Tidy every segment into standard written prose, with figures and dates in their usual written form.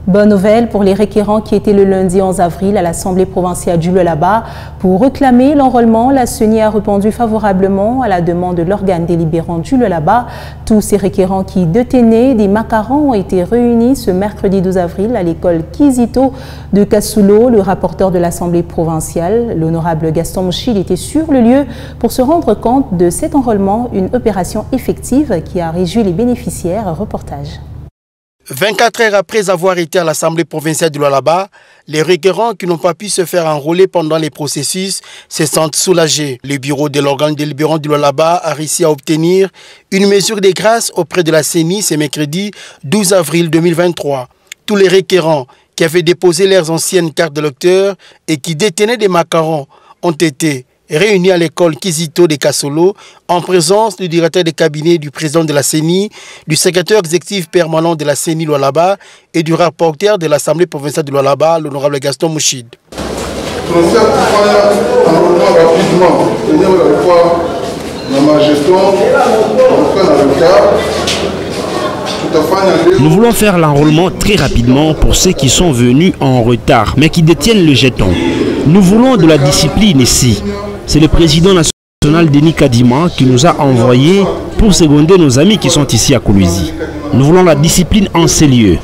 Bonne nouvelle pour les requérants qui étaient le lundi 11 avril à l'Assemblée provinciale du Lualaba pour réclamer l'enrôlement. La CENI a répondu favorablement à la demande de l'organe délibérant du Lualaba. Tous ces requérants qui détenaient des macarons ont été réunis ce mercredi 12 avril à l'école Kizito de Kassulo. Le rapporteur de l'Assemblée provinciale, l'honorable Gaston Mouchid, était sur le lieu pour se rendre compte de cet enrôlement, une opération effective qui a réjoui les bénéficiaires. Reportage. 24 heures après avoir été à l'Assemblée provinciale du Lualaba, les requérants qui n'ont pas pu se faire enrôler pendant les processus se sentent soulagés. Le bureau de l'organe délibérant du Lualaba a réussi à obtenir une mesure de grâce auprès de la CENI ce mercredi 12 avril 2023. Tous les requérants qui avaient déposé leurs anciennes cartes de lecteur et qui détenaient des macarons ont été réunis à l'école Kizito de Kassulo en présence du directeur de cabinet du président de la CENI, du secrétaire exécutif permanent de la CENI Lualaba et du rapporteur de l'Assemblée provinciale du Lualaba, l'honorable Gaston Mouchid. Nous voulons faire l'enrôlement très rapidement pour ceux qui sont venus en retard, mais qui détiennent le jeton. Nous voulons de la discipline ici. C'est le président national Denis Kadima qui nous a envoyés pour seconder nos amis qui sont ici à Kolwezi. Nous voulons la discipline en ces lieux.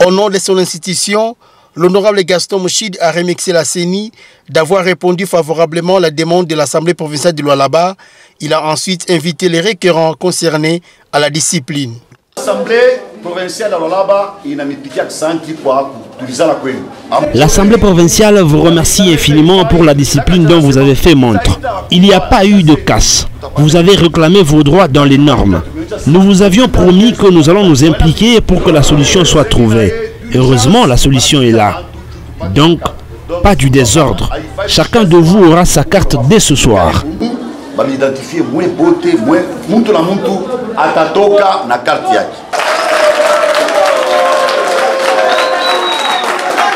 Au nom de son institution, l'honorable Gaston Mouchid a remercié la CENI d'avoir répondu favorablement à la demande de l'Assemblée provinciale du Lualaba. Il a ensuite invité les requérants concernés à la discipline. L'Assemblée provinciale vous remercie infiniment pour la discipline dont vous avez fait montre. Il n'y a pas eu de casse. Vous avez réclamé vos droits dans les normes. Nous vous avions promis que nous allons nous impliquer pour que la solution soit trouvée. Heureusement, la solution est là. Donc, pas du désordre. Chacun de vous aura sa carte dès ce soir.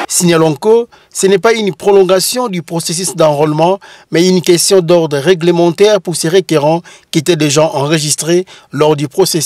Signalons que ce n'est pas une prolongation du processus d'enrôlement, mais une question d'ordre réglementaire pour ces requérants qui étaient déjà enregistrés lors du processus.